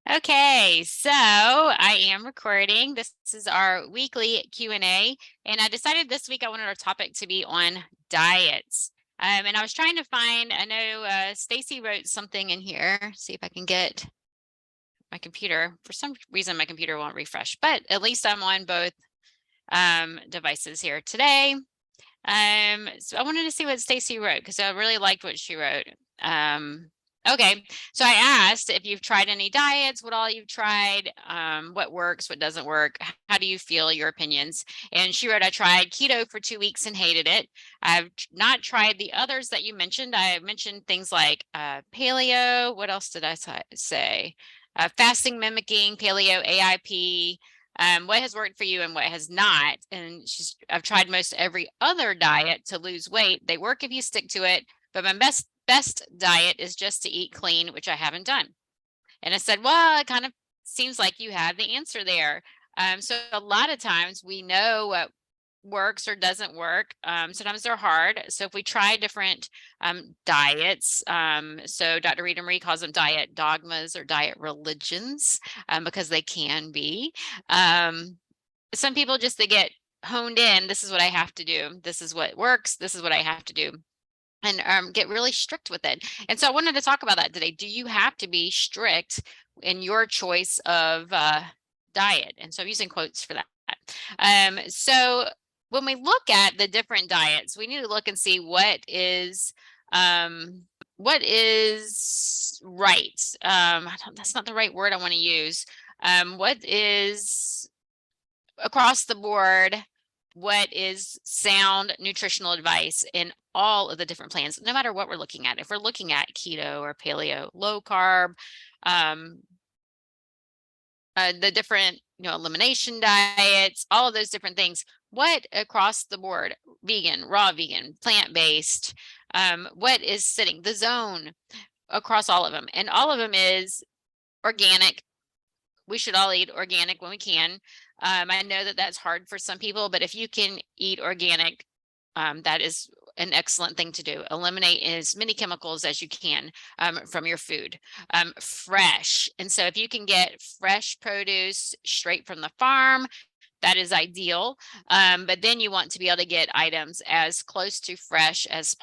Okay, so I am recording. This is our weekly Q&A, and I decided this week I wanted our topic to be on diets. And I was trying to find, I know Stacy wrote something in here. See if I can get my computer. For some reason, my computer won't refresh, but at least I'm on both devices here today. So I wanted to see what Stacy wrote because I really liked what she wrote. Okay, so I asked if you've tried any diets, what all you've tried, what works, what doesn't work, how do you feel, your opinions? And she wrote, I tried keto for 2 weeks and hated it. I've not tried the others that you mentioned. I mentioned things like paleo. What else did I say? Fasting mimicking, paleo, AIP. What has worked for you and what has not? And I've tried most every other diet to lose weight. They work if you stick to it, but my best diet is just to eat clean, which I haven't done. And I said, well, it kind of seems like you have the answer there. So a lot of times we know what works or doesn't work. Sometimes they're hard. So if we try different diets, so Dr. Rita Marie calls them diet dogmas or diet religions because they can be. Some people just, they get honed in. This is what I have to do. This is what works. This is what I have to do. And get really strict with it. And so I wanted to talk about that today. Do you have to be strict in your choice of diet? And so I'm using quotes for that. So when we look at the different diets, we need to look and see what is right. That's not the right word I want to use. What is across the board, what is sound nutritional advice in all of the different plans, no matter what we're looking at. If we're looking at keto or paleo, low carb, the different, elimination diets, all of those different things, what across the board, vegan, raw vegan, plant-based, what is sitting, the zone across all of them. And all of them is organic. We should all eat organic when we can. I know that that's hard for some people, but if you can eat organic, that is an excellent thing to do. Eliminate as many chemicals as you can from your food. Fresh. And so if you can get fresh produce straight from the farm, that is ideal. But then you want to be able to get items as close to fresh as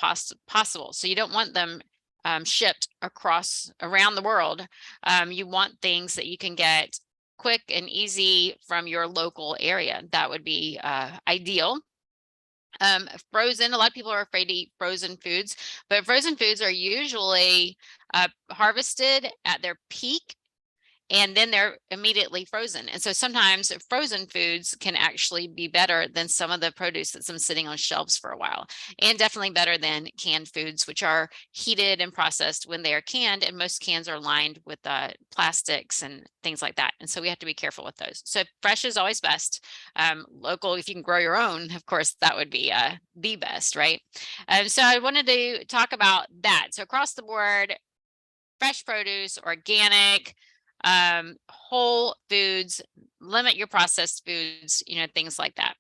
possible. So you don't want them shipped around the world. You want things that you can get quick and easy from your local area. That would be ideal. Frozen, a lot of people are afraid to eat frozen foods, but frozen foods are usually harvested at their peak and then they're immediately frozen. And so sometimes frozen foods can actually be better than some of the produce that's been sitting on shelves for a while, and definitely better than canned foods, which are heated and processed when they are canned. And most cans are lined with plastics and things like that. And so we have to be careful with those. So fresh is always best. Local, if you can grow your own, of course, that would be the best, right? So I wanted to talk about that. So across the board, fresh produce, organic, whole foods, limit your processed foods, things like that.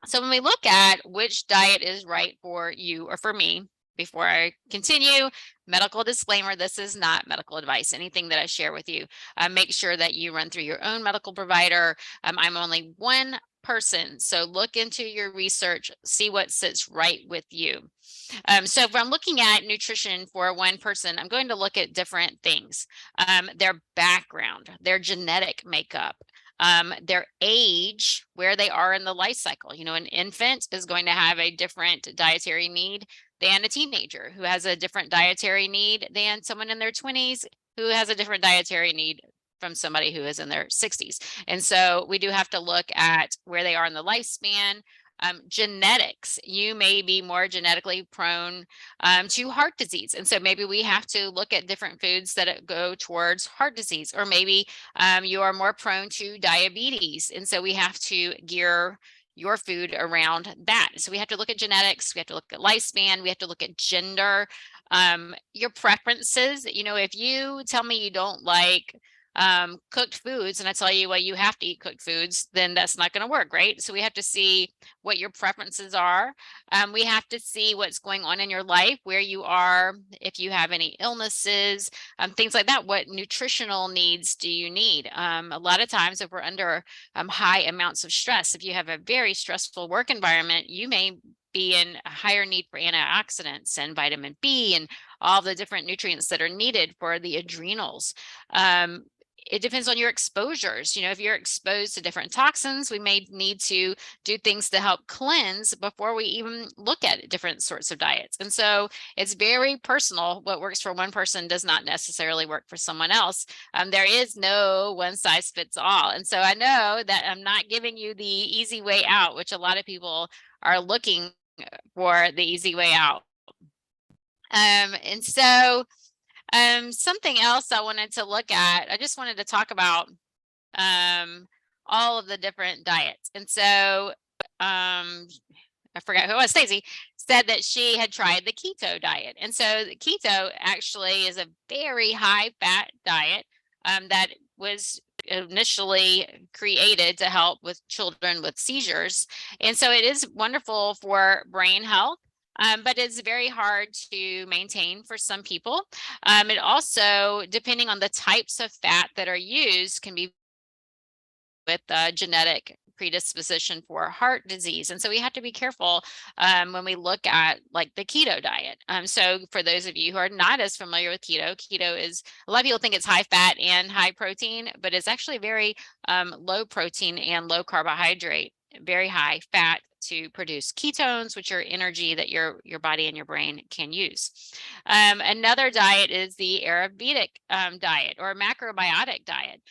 So when we look at which diet is right for you or for me, before I continue, medical disclaimer, this is not medical advice. Anything that I share with you, make sure that you run through your own medical provider. I'm only one person, so look into your research, see what sits right with you. So if I'm looking at nutrition for one person, I'm going to look at different things. Their background, their genetic makeup, their age, where they are in the life cycle. An infant is going to have a different dietary need than a teenager, who has a different dietary need than someone in their 20s who has a different dietary need from somebody who is in their 60s. And so we do have to look at where they are in the lifespan. Genetics, you may be more genetically prone to heart disease. And so maybe we have to look at different foods that go towards heart disease, or maybe you are more prone to diabetes. And so we have to gear your food around that. So we have to look at genetics, we have to look at lifespan, we have to look at gender, your preferences. If you tell me you don't like cooked foods, and I tell you, well, you have to eat cooked foods, then that's not going to work, right? So we have to see what your preferences are. We have to see what's going on in your life, where you are, if you have any illnesses, things like that. What nutritional needs do you need? A lot of times, if we're under high amounts of stress, if you have a very stressful work environment, you may be in a higher need for antioxidants and vitamin B and all the different nutrients that are needed for the adrenals. It depends on your exposures. If you're exposed to different toxins, we may need to do things to help cleanse before we even look at different sorts of diets. And so it's very personal. What works for one person does not necessarily work for someone else. There is no one size fits all. And so I know that I'm not giving you the easy way out, which a lot of people are looking for the easy way out. And so something else I wanted to look at, I just wanted to talk about all of the different diets. And so I forgot who it was, Stacy, said that she had tried the keto diet. And so the keto actually is a very high fat diet that was initially created to help with children with seizures. And so it is wonderful for brain health. But it's very hard to maintain for some people. It also, depending on the types of fat that are used, can be with genetic predisposition for heart disease. And so we have to be careful when we look at like the keto diet. So for those of you who are not as familiar with keto is, a lot of people think it's high fat and high protein, but it's actually very low protein and low carbohydrate, very high fat to produce ketones, which are energy that your body and your brain can use. Another diet is the Ayurvedic diet or macrobiotic diet.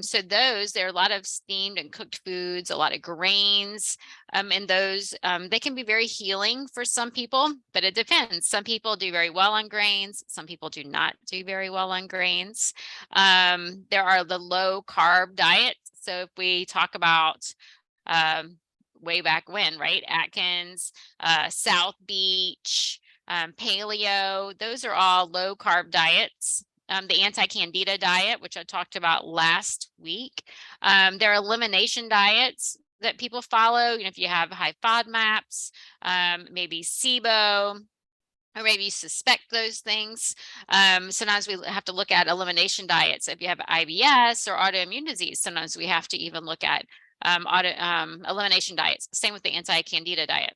So there are a lot of steamed and cooked foods, a lot of grains, and those, they can be very healing for some people, but it depends. Some people do very well on grains. Some people do not do very well on grains. There are the low carb diets. So if we talk about way back when, right? Atkins, South Beach, paleo, those are all low carb diets. The anti-candida diet, which I talked about last week. There are elimination diets that people follow. If you have high FODMAPs, maybe SIBO, or maybe you suspect those things. Sometimes we have to look at elimination diets. If you have IBS or autoimmune disease, sometimes we have to even look at elimination diets. Same with the anti-candida diet.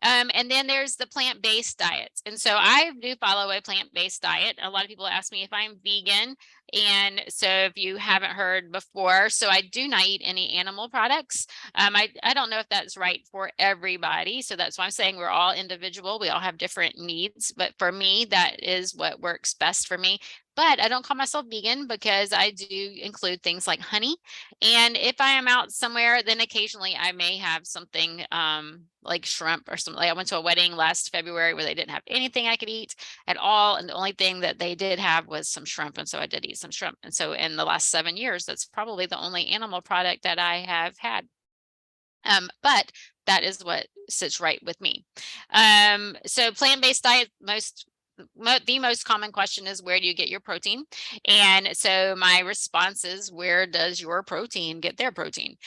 And then there's the plant-based diets. And so I do follow a plant-based diet. A lot of people ask me if I'm vegan. And so if you haven't heard before, so I do not eat any animal products. I don't know if that's right for everybody. So that's why I'm saying we're all individual. We all have different needs. But for me, that is what works best for me. But I don't call myself vegan because I do include things like honey. And if I am out somewhere, then occasionally I may have something like shrimp or something. Like I went to a wedding last February where they didn't have anything I could eat at all. And the only thing that they did have was some shrimp. And so I did eat some shrimp. And so in the last 7 years, that's probably the only animal product that I have had. But that is what sits right with me. So plant-based diet, the most common question is, where do you get your protein? And so my response is, where does your protein get their protein?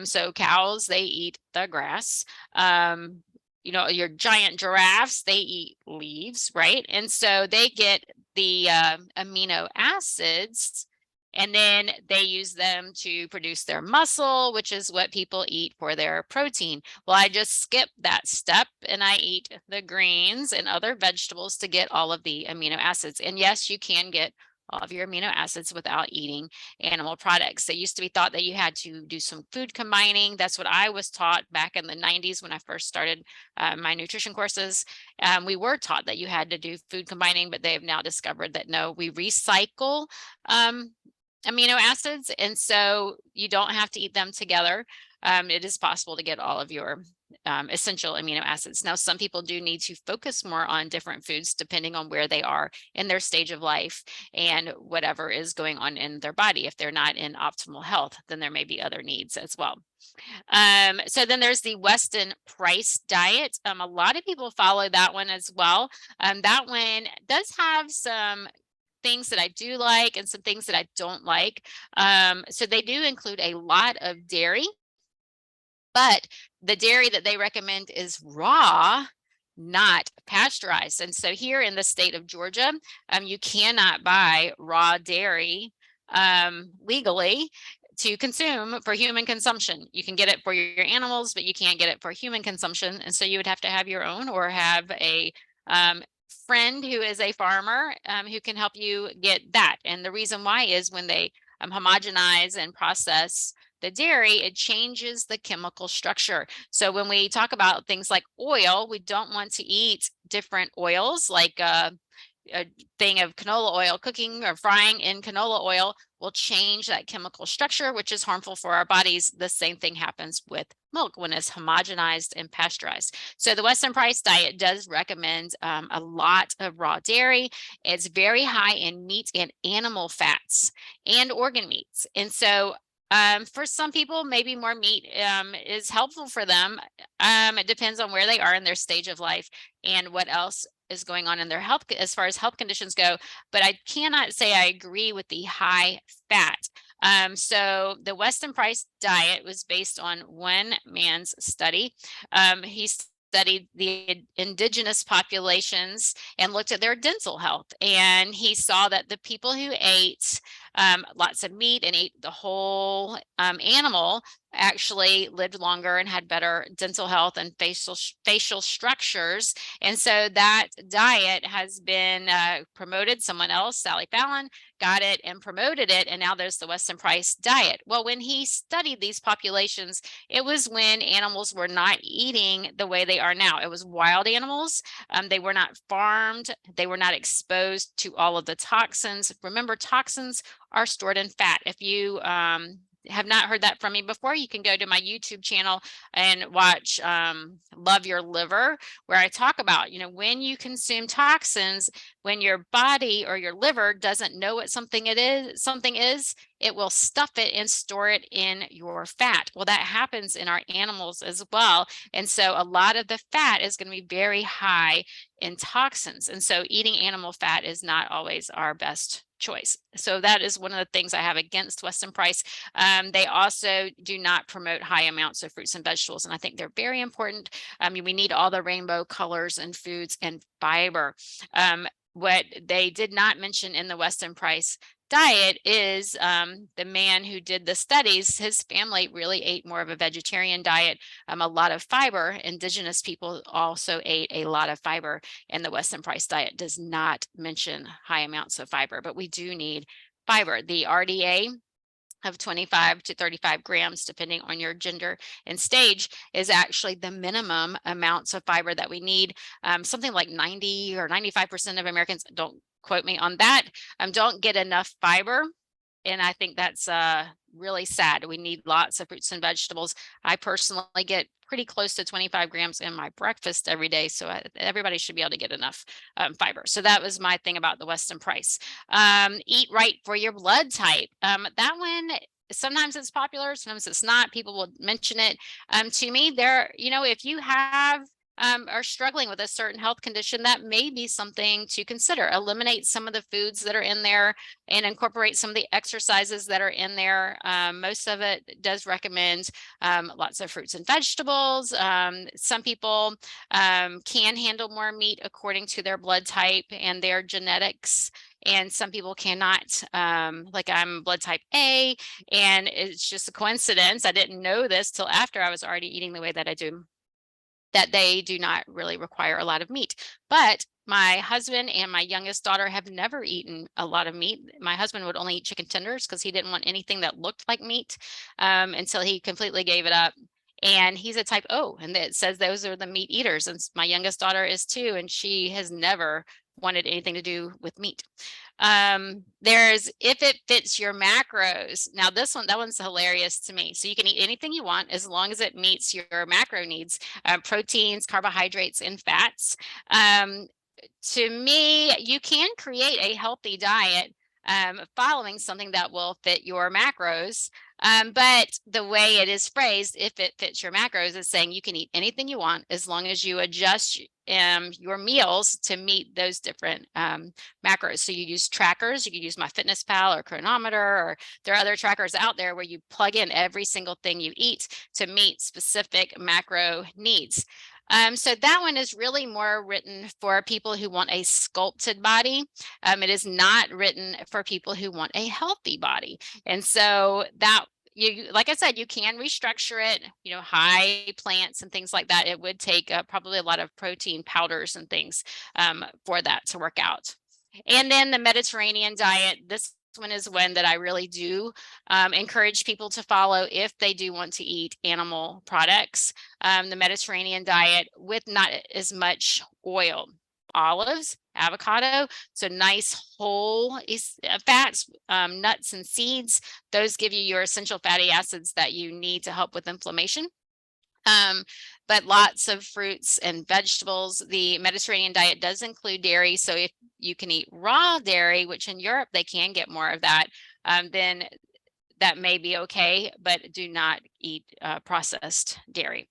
So cows, they eat the grass. Your giant giraffes, they eat leaves, right? And so they get the amino acids, and then they use them to produce their muscle, which is what people eat for their protein. Well, I just skip that step and I eat the greens and other vegetables to get all of the amino acids. And yes, you can get all of your amino acids without eating animal products. It used to be thought that you had to do some food combining. That's what I was taught back in the 90s when I first started my nutrition courses. We were taught that you had to do food combining, but they have now discovered that no, we recycle amino acids, and so you don't have to eat them together. It is possible to get all of your essential amino acids. Now, some people do need to focus more on different foods depending on where they are in their stage of life and whatever is going on in their body. If they're not in optimal health, then there may be other needs as well. So then there's the Weston Price diet. A lot of people follow that one as well. That one does have some things that I do like and some things that I don't like. So they do include a lot of dairy, but the dairy that they recommend is raw, not pasteurized. And so here in the state of Georgia, you cannot buy raw dairy legally to consume for human consumption. You can get it for your animals, but you can't get it for human consumption. And so you would have to have your own or have a friend who is a farmer who can help you get that. And the reason why is when they homogenize and process the dairy, it changes the chemical structure. So when we talk about things like oil, we don't want to eat different oils like a thing of canola oil. Cooking or frying in canola oil will change that chemical structure, which is harmful for our bodies. The same thing happens with milk when it's homogenized and pasteurized. So the Weston Price diet does recommend a lot of raw dairy. It's very high in meat and animal fats and organ meats. And so for some people, maybe more meat is helpful for them. It depends on where they are in their stage of life and what else is going on in their health as far as health conditions go. But I cannot say I agree with the high fat. So the Weston Price diet was based on one man's study. He studied the indigenous populations and looked at their dental health. And he saw that the people who ate lots of meat and ate the whole animal actually lived longer and had better dental health and facial structures. And so that diet has been promoted. Someone else, Sally Fallon, got it and promoted it. And now there's the Weston Price diet. Well, when he studied these populations, it was when animals were not eating the way they are now. It was wild animals. They were not farmed. They were not exposed to all of the toxins. Remember, toxins are stored in fat. If you have not heard that from me before, you can go to my YouTube channel and watch Love Your Liver, where I talk about, when you consume toxins, when your body or your liver doesn't know what something is, it will stuff it and store it in your fat. Well, that happens in our animals as well. And so a lot of the fat is going to be very high in toxins. And so eating animal fat is not always our best choice. So that is one of the things I have against Weston Price. They also do not promote high amounts of fruits and vegetables, and I think they're very important. We need all the rainbow colors in foods and fiber. What they did not mention in the Weston Price diet is the man who did the studies, his family really ate more of a vegetarian diet, a lot of fiber. Indigenous people also ate a lot of fiber, and the Weston Price diet does not mention high amounts of fiber, but we do need fiber. The RDA of 25 to 35 grams, depending on your gender and stage, is actually the minimum amounts of fiber that we need. Something like 90 or 95% of Americans, don't quote me on that, don't get enough fiber. And I think that's really sad. We need lots of fruits and vegetables. I personally get pretty close to 25 grams in my breakfast every day. So everybody should be able to get enough fiber. So that was my thing about the Weston Price. Eat right for your blood type. That one, sometimes it's popular, sometimes it's not. People will mention it. To me, if you have are struggling with a certain health condition, that may be something to consider. Eliminate some of the foods that are in there and incorporate some of the exercises that are in there. Most of it does recommend lots of fruits and vegetables. Some people can handle more meat according to their blood type and their genetics. And some people cannot, like I'm blood type A, and it's just a coincidence. I didn't know this till after I was already eating the way that I do, that they do not really require a lot of meat. But my husband and my youngest daughter have never eaten a lot of meat. My husband would only eat chicken tenders because he didn't want anything that looked like meat until he completely gave it up. And he's a type O, and it says those are the meat eaters. And my youngest daughter is too, and she has never wanted anything to do with meat. There's if it fits your macros. Now that one's hilarious to me. So you can eat anything you want as long as it meets your macro needs, proteins, carbohydrates, and fats. To me, you can create a healthy diet following something that will fit your macros. But the way it is phrased, if it fits your macros, is saying you can eat anything you want as long as you adjust your meals to meet those different macros. So you use trackers, you can use MyFitnessPal or Chronometer, or there are other trackers out there where you plug in every single thing you eat to meet specific macro needs. So that one is really more written for people who want a sculpted body. It is not written for people who want a healthy body. And so that you, like I said, you can restructure it, high plants and things like that. It would take probably a lot of protein powders and things for that to work out. And then the Mediterranean diet, this one is one that I really do encourage people to follow if they do want to eat animal products. The Mediterranean diet with not as much oil, olives, avocado, so nice whole fats, nuts and seeds. Those give you your essential fatty acids that you need to help with inflammation. But lots of fruits and vegetables. The Mediterranean diet does include dairy. So if you can eat raw dairy, which in Europe they can get more of that, then that may be okay, but do not eat processed dairy.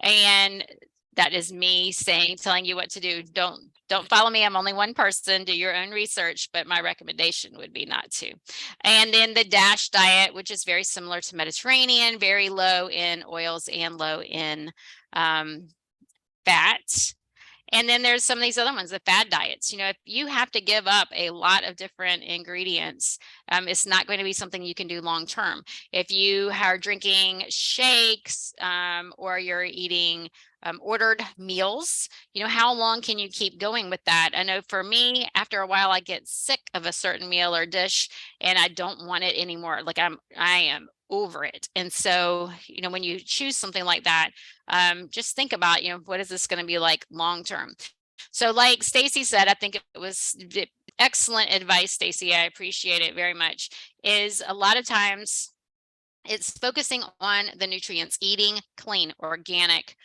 And that is me telling you what to do. Don't follow me. I'm only one person. Do your own research, but my recommendation would be not to. And then the DASH diet, which is very similar to Mediterranean, very low in oils and low in fats. And then there's some of these other ones, the fad diets. If you have to give up a lot of different ingredients, it's not going to be something you can do long term. If you are drinking shakes or you're eating ordered meals, how long can you keep going with that? I know for me, after a while, I get sick of a certain meal or dish and I don't want it anymore. Like I am over it. And so, when you choose something like that, just think about, what is this going to be like long term? So like Stacy said, I think it was excellent advice, Stacy. I appreciate it very much. Is a lot of times it's focusing on the nutrients, eating clean, organic,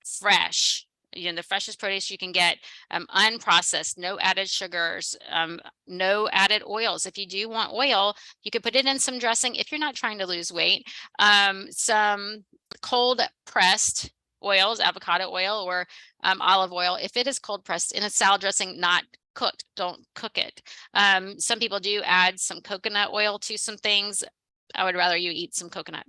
fresh, the freshest produce you can get, unprocessed, no added sugars, no added oils. If you do want oil, you could put it in some dressing if you're not trying to lose weight. Some cold pressed oils, avocado oil or olive oil, if it is cold pressed in a salad dressing, not cooked, don't cook it. Some people do add some coconut oil to some things. I would rather you eat some coconut.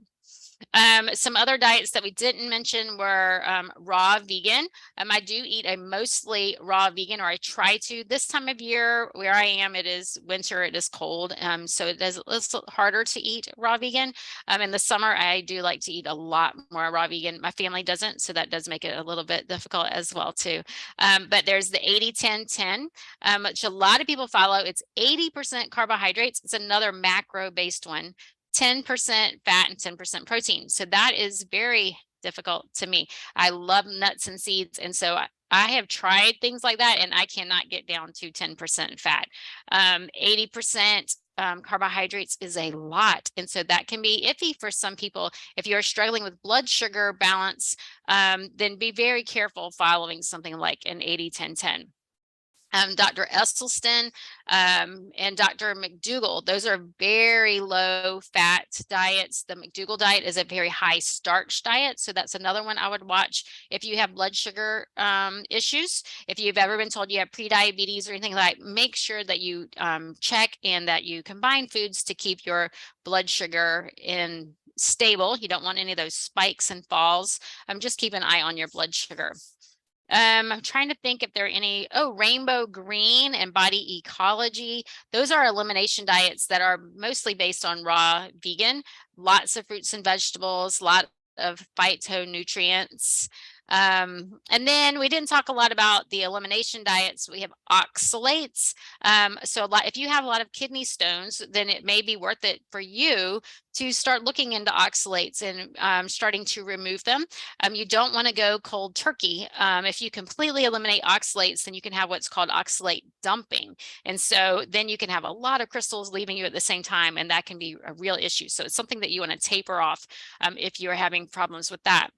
Some other diets that we didn't mention were raw vegan. I do eat a mostly raw vegan, or I try to. This time of year where I am, it is winter, it is cold. So it is a little harder to eat raw vegan. In the summer, I do like to eat a lot more raw vegan. My family doesn't, so that does make it a little bit difficult as well too. But there's the 80-10-10, which a lot of people follow. It's 80% carbohydrates. It's another macro-based one. 10% fat and 10% protein. So that is very difficult to me. I love nuts and seeds. And so I have tried things like that and I cannot get down to 10% fat. 80% carbohydrates is a lot. And so that can be iffy for some people. If you're struggling with blood sugar balance, then be very careful following something like an 80-10-10. Dr. Esselstyn and Dr. McDougall, those are very low fat diets. The McDougall diet is a very high starch diet. So that's another one I would watch if you have blood sugar issues. If you've ever been told you have prediabetes or anything like that, make sure that you check and that you combine foods to keep your blood sugar in stable. You don't want any of those spikes and falls. Just keep an eye on your blood sugar. I'm trying to think if there are any, Rainbow Green and Body Ecology. Those are elimination diets that are mostly based on raw vegan, lots of fruits and vegetables, lot of phytonutrients. And then we didn't talk a lot about the elimination diets. We have oxalates. So if you have a lot of kidney stones, then it may be worth it for you to start looking into oxalates and starting to remove them. You don't want to go cold turkey. If you completely eliminate oxalates, then you can have what's called oxalate dumping. And so then you can have a lot of crystals leaving you at the same time, and that can be a real issue. So it's something that you want to taper off if you're having problems with that.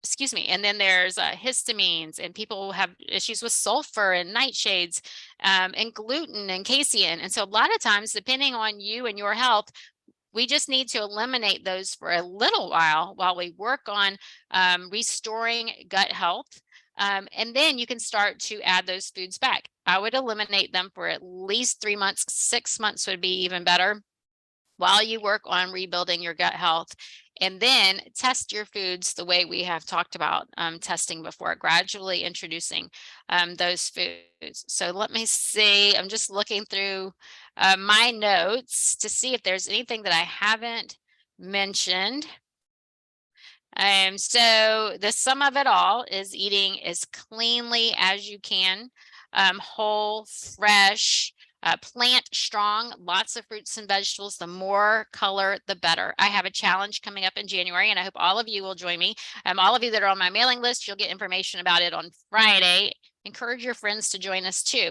Excuse me. And then there's histamines, and people have issues with sulfur and nightshades and gluten and casein. And so a lot of times, depending on you and your health, We just need to eliminate those for a little while we work on restoring gut health. And then you can start to add those foods back. I would eliminate them for at least 3 months. 6 months would be even better while you work on rebuilding your gut health. And then test your foods the way we have talked about testing before, gradually introducing those foods. So let me see, I'm just looking through my notes to see if there's anything that I haven't mentioned. So the sum of it all is eating as cleanly as you can, whole, fresh, plant strong, lots of fruits and vegetables. The more color, the better. I have a challenge coming up in January, and I hope all of you will join me. All of you that are on my mailing list, you'll get information about it on Friday. Encourage your friends to join us too.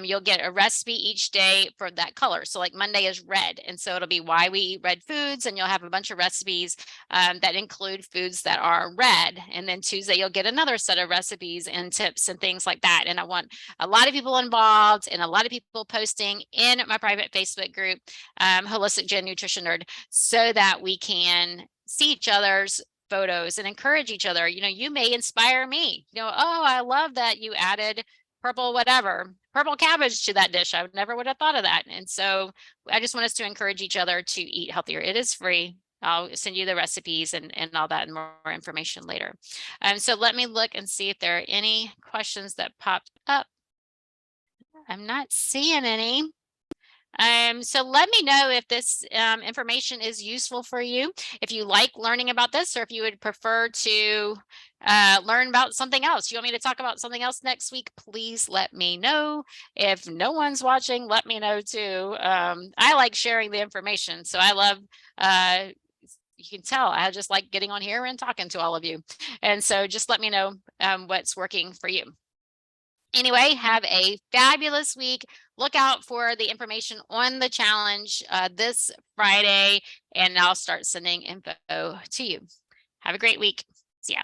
You'll get a recipe each day for that color. So like Monday is red. And so it'll be why we eat red foods, and you'll have a bunch of recipes that include foods that are red. And then Tuesday, you'll get another set of recipes and tips and things like that. And I want a lot of people involved and a lot of people posting in my private Facebook group, Holistic Gen Nutrition Nerd, so that we can see each other's photos and encourage each other. You know, you may inspire me. You know, oh, I love that you added purple cabbage to that dish. I never would have thought of that. And so I just want us to encourage each other to eat healthier. It is free. I'll send you the recipes and all that and more information later. So let me look and see if there are any questions that popped up. I'm not seeing any. So let me know if this information is useful for you. If you like learning about this, or if you would prefer to learn about something else. You want me to talk about something else next week? Please let me know. If no one's watching, let me know too. I like sharing the information. So I love, you can tell, I just like getting on here and talking to all of you. And so just let me know what's working for you. Anyway, have a fabulous week. Look out for the information on the challenge this Friday, and I'll start sending info to you. Have a great week. See ya.